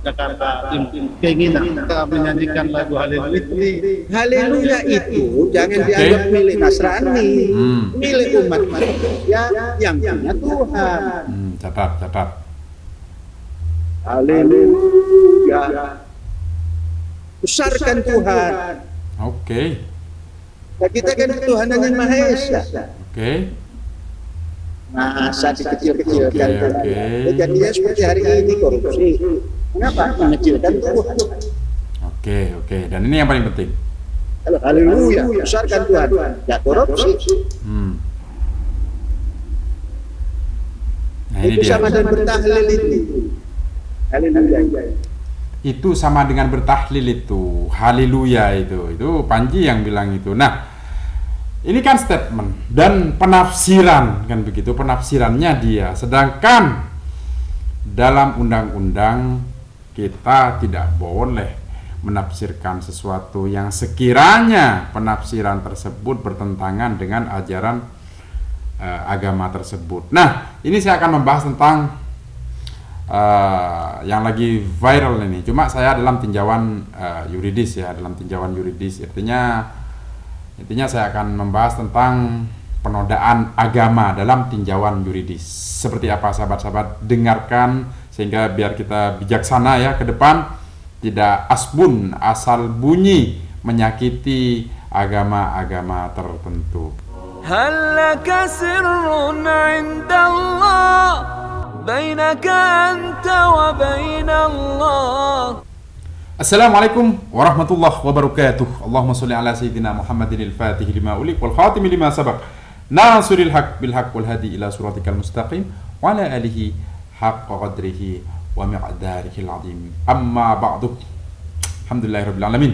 Jakarta keinginan kita menyanyikan lagu Haleluya. Haleluya itu jangan dianggap milik Nasrani, milik umat manusia yang punya Tuhan. Catat. Haleluya. Besarkan Tuhan. Oke. Nah, kita kan Tuhan yang Maha Esa. Oke. Masa dikecil-kecilkan. Oke. Kejadian seperti hari ini korupsi. Kenapa? Mengecilkan Tuhan. Oke. Dan ini yang paling penting. Haleluya, besarkan Tuhan. Ya korupsi. Nah, ini Itu dia. sama dengan bertahlil itu. Haleluya. Itu sama dengan bertahlil itu. Haleluya itu. Itu Panji yang bilang itu. Nah, ini kan statement dan penafsiran kan begitu, penafsirannya dia. Sedangkan dalam undang-undang kita tidak boleh menafsirkan sesuatu yang sekiranya penafsiran tersebut bertentangan dengan ajaran agama tersebut. Nah, ini saya akan membahas tentang yang lagi viral ini. Cuma saya dalam tinjauan yuridis ya, dalam tinjauan yuridis. Intinya saya akan membahas tentang penodaan agama dalam tinjauan yuridis. Seperti apa sahabat-sahabat, dengarkan sehingga biar kita bijaksana ya ke depan, tidak asbun asal bunyi menyakiti agama-agama tertentu. هل لك سر عند الله بينك أنت وبين الله. Assalamualaikum warahmatullahi wabarakatuh. Allahumma sholli ala sayyidina Muhammadin al-Fatih lima ulik wal khatim lima sabaq. Nasiril haq bil haq wal hadi ila suratikal mustaqim wa ala alihi haqqa qadrihi wa miqdarihi al-azim. Amma ba'du. Alhamdulillahirabbil alamin.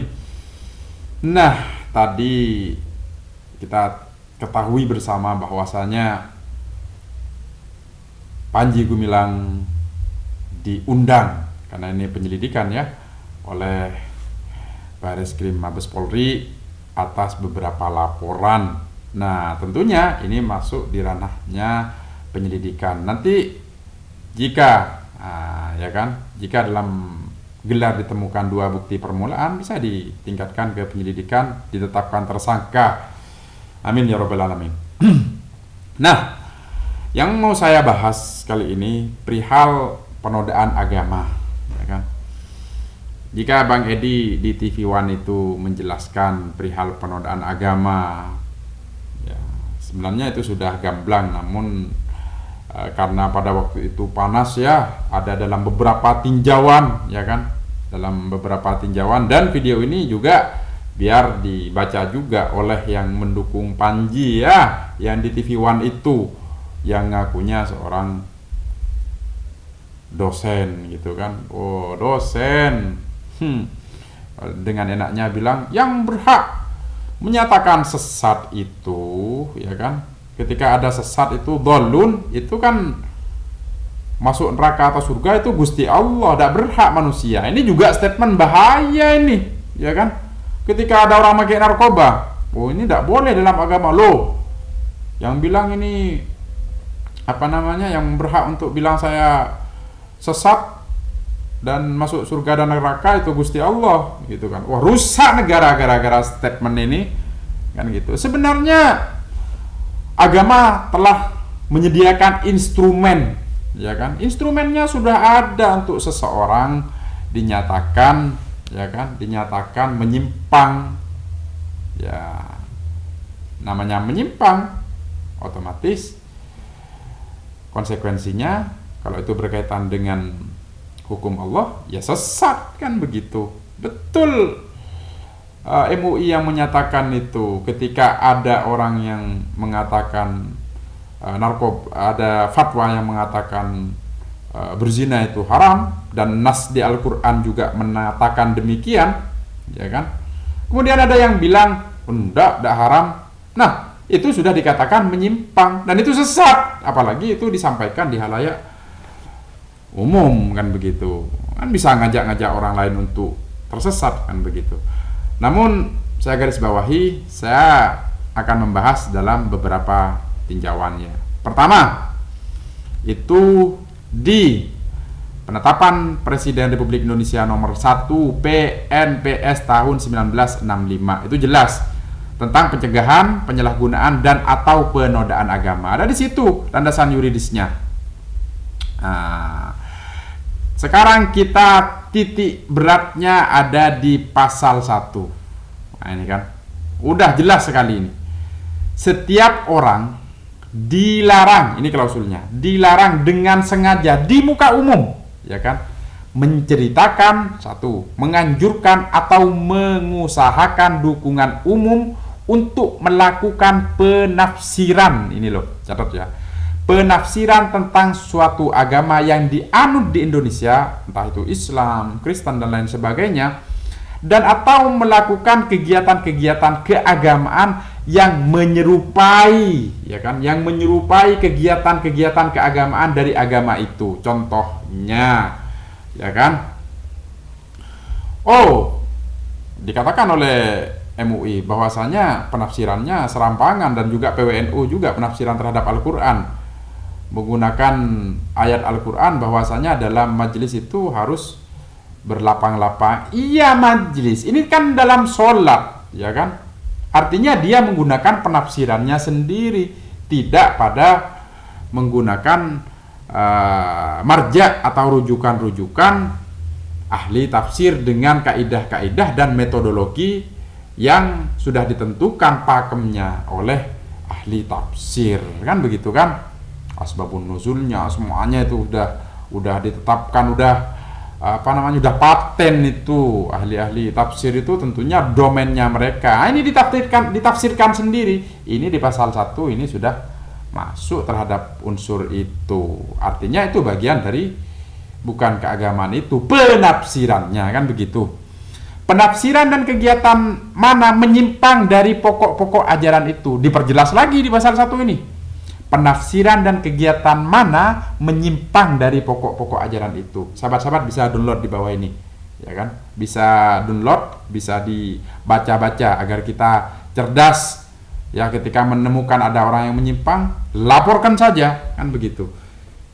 Nah, tadi kita ketahui bersama bahwasanya Panji Gumilang diundang karena ini penyelidikan ya oleh Bareskrim Mabes Polri atas beberapa laporan. Nah, tentunya ini masuk di ranahnya penyelidikan. Nanti jika jika dalam gelar ditemukan 2 bukti permulaan, bisa ditingkatkan ke penyelidikan, ditetapkan tersangka. Amin ya rabbal alamin. Nah, yang mau saya bahas kali ini perihal penodaan agama, ya kan? Jika Bang Edi di TV One itu menjelaskan perihal penodaan agama, ya, sebenarnya itu sudah gamblang, namun karena pada waktu itu panas ya, ada dalam beberapa tinjauan, ya kan, dalam beberapa tinjauan, dan video ini juga biar dibaca juga oleh yang mendukung Panji ya, yang di TV One itu, yang ngakunya seorang dosen gitu kan. Oh, dosen. Dengan enaknya bilang yang berhak menyatakan sesat itu, ya kan, ketika ada sesat itu dhalun, itu kan masuk neraka atau surga itu Gusti Allah, tidak berhak manusia. Ini juga statement bahaya ini, ya kan. Ketika ada orang pakai narkoba, oh ini tidak boleh dalam agama loh. Yang bilang ini yang berhak untuk bilang saya sesat dan masuk surga dan neraka itu Gusti Allah, gitu kan. Wah, rusak negara gara-gara statement ini, kan gitu. Sebenarnya agama telah menyediakan instrumen, ya kan. Instrumennya sudah ada untuk seseorang dinyatakan, ya kan, dinyatakan menyimpang. Ya, namanya menyimpang, otomatis konsekuensinya kalau itu berkaitan dengan hukum Allah, ya sesat, kan begitu. Betul. MUI yang menyatakan itu ketika ada orang yang mengatakan ada fatwa yang mengatakan berzina itu haram, dan nas di Al-Quran juga mengatakan demikian, ya kan. Kemudian ada yang bilang enggak haram. Nah, itu sudah dikatakan menyimpang dan itu sesat, apalagi itu disampaikan di halayak umum, kan begitu. Kan bisa ngajak-ngajak orang lain untuk tersesat, kan begitu. Namun saya garis bawahi, saya akan membahas dalam beberapa tinjauannya. Pertama, itu di penetapan Presiden Republik Indonesia nomor 1 PNPS tahun 1965. Itu jelas tentang pencegahan, penyalahgunaan dan atau penodaan agama. Ada di situ landasan yuridisnya. Nah, sekarang kita titik beratnya ada di pasal 1. Nah, ini kan udah jelas sekali ini. Setiap orang dilarang, ini klausulnya, dilarang dengan sengaja di muka umum, ya kan, menceritakan, satu, menganjurkan atau mengusahakan dukungan umum untuk melakukan penafsiran, ini loh, catat ya, penafsiran tentang suatu agama yang dianut di Indonesia, entah itu Islam, Kristen dan lain sebagainya, dan atau melakukan kegiatan-kegiatan keagamaan yang menyerupai, ya kan, yang menyerupai kegiatan-kegiatan keagamaan dari agama itu. Contohnya, ya kan, dikatakan oleh MUI bahwasanya penafsirannya serampangan, dan juga PWNU juga penafsiran terhadap Al-Quran menggunakan ayat Al-Quran bahwasanya dalam majelis itu harus berlapang-lapang. Iya, majelis ini kan dalam sholat, ya kan, artinya dia menggunakan penafsirannya sendiri, tidak pada menggunakan marja atau rujukan-rujukan ahli tafsir dengan kaidah-kaidah dan metodologi yang sudah ditentukan pakemnya oleh ahli tafsir, kan begitu kan? Asbabun nuzulnya semuanya itu udah ditetapkan, udah udah paten itu. Ahli-ahli tafsir itu tentunya domainnya mereka. Ini ditafsirkan sendiri. Ini di pasal 1 ini sudah masuk terhadap unsur itu. Artinya itu bagian dari, bukan keagamaan itu, penafsirannya, kan begitu. Penafsiran dan kegiatan mana menyimpang dari pokok-pokok ajaran itu diperjelas lagi di pasal 1 ini. Penafsiran dan kegiatan mana menyimpang dari pokok-pokok ajaran itu. Sahabat-sahabat bisa download di bawah ini, ya kan? Bisa download, bisa dibaca-baca agar kita cerdas, ya, ketika menemukan ada orang yang menyimpang, laporkan saja, kan begitu.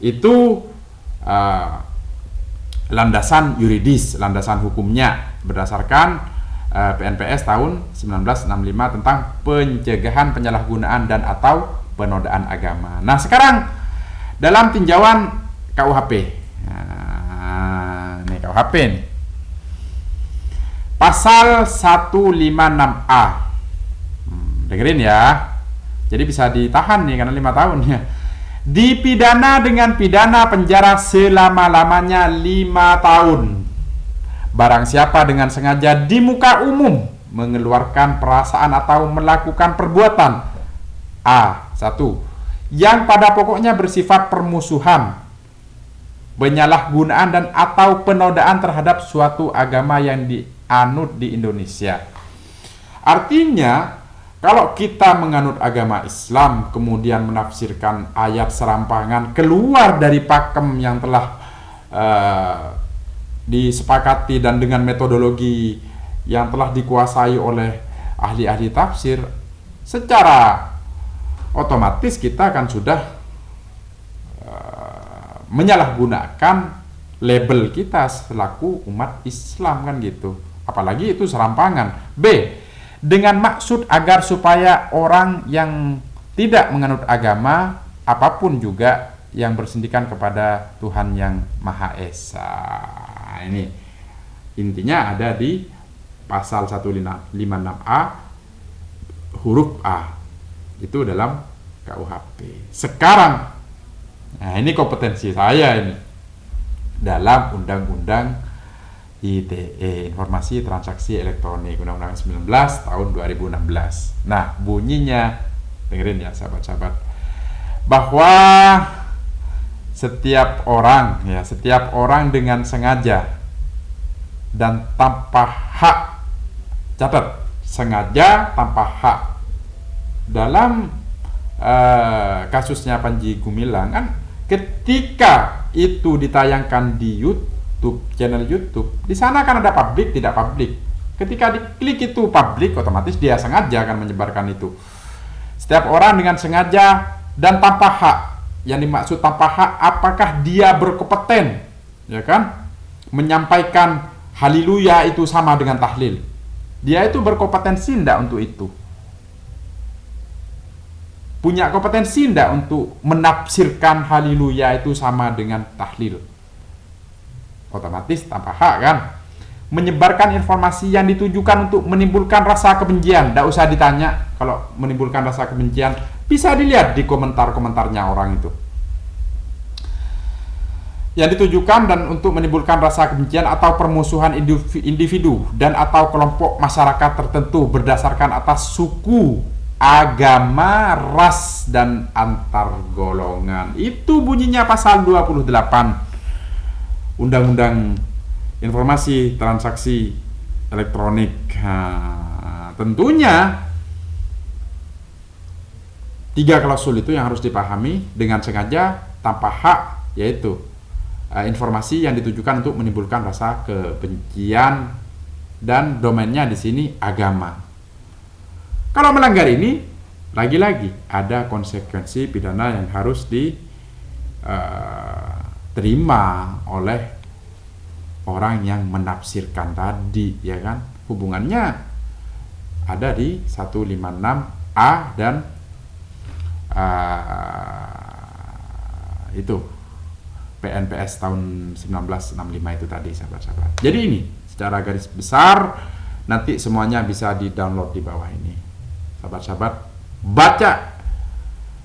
Itu landasan yuridis, landasan hukumnya berdasarkan PNPS tahun 1965 tentang pencegahan penyalahgunaan dan atau penodaan agama. Nah, sekarang dalam tinjauan KUHP. Nah, ini KUHP nih. Pasal 156A. Dengerin ya. Jadi bisa ditahan nih karena 5 tahun ya. Dipidana dengan pidana penjara selama-lamanya 5 tahun. Barang siapa dengan sengaja di muka umum mengeluarkan perasaan atau melakukan perbuatan A1 yang pada pokoknya bersifat permusuhan, penyalahgunaan dan atau penodaan terhadap suatu agama yang dianut di Indonesia. Artinya, kalau kita menganut agama Islam kemudian menafsirkan ayat serampangan keluar dari pakem yang telah disepakati dan dengan metodologi yang telah dikuasai oleh ahli-ahli tafsir, secara otomatis kita akan sudah menyalahgunakan label kita selaku umat Islam, kan gitu. Apalagi itu serampangan. B, dengan maksud agar supaya orang yang tidak menganut agama apapun juga yang bersendikan kepada Tuhan yang Maha Esa. Ini intinya ada di pasal 156A huruf A. Itu dalam KUHP. Sekarang, nah ini kompetensi saya ini dalam Undang-Undang ITE, Informasi Transaksi Elektronik, Undang-Undang 19 tahun 2016. Nah, bunyinya, dengerin ya sahabat-sahabat, bahwa setiap orang dengan sengaja dan tanpa hak, catat, sengaja tanpa hak. Dalam kasusnya Panji Gumilang kan, ketika itu ditayangkan di YouTube, channel YouTube, di sana kan ada publik, tidak publik. Ketika diklik itu publik, otomatis dia sengaja akan menyebarkan itu. Setiap orang dengan sengaja dan tanpa hak. Yang dimaksud tanpa hak, apakah dia berkompeten, ya kan, menyampaikan haleluya itu sama dengan tahlil. Dia itu berkompetensi enggak untuk itu? Punya kompetensi enggak untuk menafsirkan haleluya itu sama dengan tahlil? Otomatis tanpa hak kan? Menyebarkan informasi yang ditujukan untuk menimbulkan rasa kebencian, enggak usah ditanya. Kalau menimbulkan rasa kebencian, bisa dilihat di komentar-komentarnya orang itu. Yang ditujukan dan untuk menimbulkan rasa kebencian atau permusuhan individu dan atau kelompok masyarakat tertentu berdasarkan atas suku, agama, ras, dan antar golongan. Itu bunyinya pasal 28 Undang-Undang Informasi Transaksi Elektronik. Tentunya 3 klausul itu yang harus dipahami dengan sengaja tanpa hak, yaitu informasi yang ditujukan untuk menimbulkan rasa kebencian dan domainnya di sini agama. Kalau melanggar ini, lagi-lagi ada konsekuensi pidana yang harus diterima oleh orang yang menafsirkan tadi, ya kan? Hubungannya ada di 156A dan itu PNPS tahun 1965 itu tadi, sahabat-sahabat. Jadi ini secara garis besar, nanti semuanya bisa di-download di bawah ini. Sahabat-sahabat baca.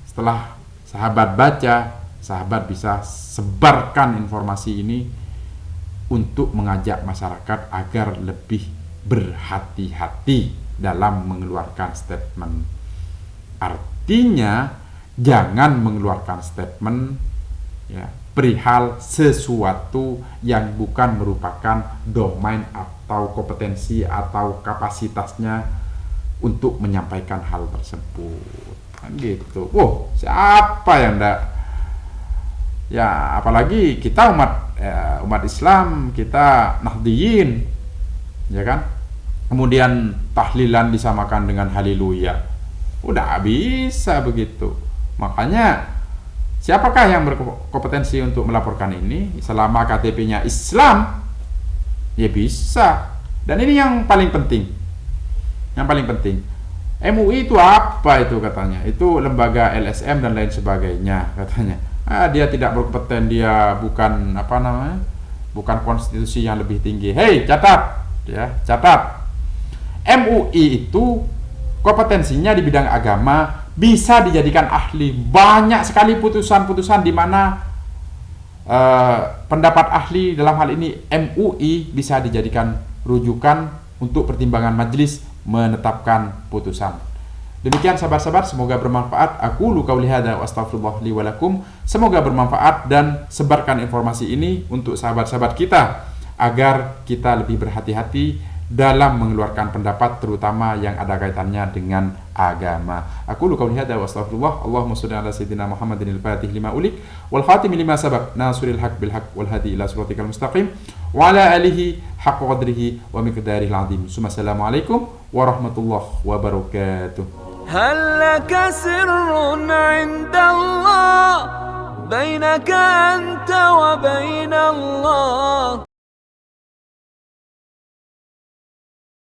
Setelah sahabat baca, sahabat bisa sebarkan informasi ini untuk mengajak masyarakat agar lebih berhati-hati dalam mengeluarkan statement. Artinya jangan mengeluarkan statement ya perihal sesuatu yang bukan merupakan domain atau kompetensi atau kapasitasnya untuk menyampaikan hal tersebut. Kan gitu. Siapa yang enggak? Ya, apalagi kita umat Islam, kita Nahdliyin, ya kan? Kemudian tahlilan disamakan dengan haleluya. Udah bisa begitu. Makanya siapakah yang berkompetensi untuk melaporkan ini? Selama KTP-nya Islam, ya bisa. Dan ini yang paling penting. Yang paling penting. MUI itu apa itu katanya? Itu lembaga LSM dan lain sebagainya katanya. Dia tidak berkompeten, dia bukan bukan konstitusi yang lebih tinggi. Hei, catat, ya, catat. MUI itu kompetensinya di bidang agama, bisa dijadikan ahli. Banyak sekali putusan-putusan di mana pendapat ahli dalam hal ini MUI bisa dijadikan rujukan untuk pertimbangan majelis menetapkan putusan. Demikian sahabat-sahabat, semoga bermanfaat. Aku qauli hadza wa astaghfirullah li wa lakum. Semoga bermanfaat dan sebarkan informasi ini untuk sahabat-sahabat kita agar kita lebih berhati-hati dalam mengeluarkan pendapat, terutama yang ada kaitannya dengan agama. Aku qauli hadza wa astaghfirullah. Allahumma shalli ala sayyidina Muhammadin al-fatih lima ulik wal khatim lima sabaq nasiril haq bil haq wal hadi ila siratikal mustaqim wa ala alihi haqqa qadrihi wa miqdarihil azim. Assalamualaikum warahmatullahi wabarakatuh. هل لك سر عند الله بينك أنت وبين الله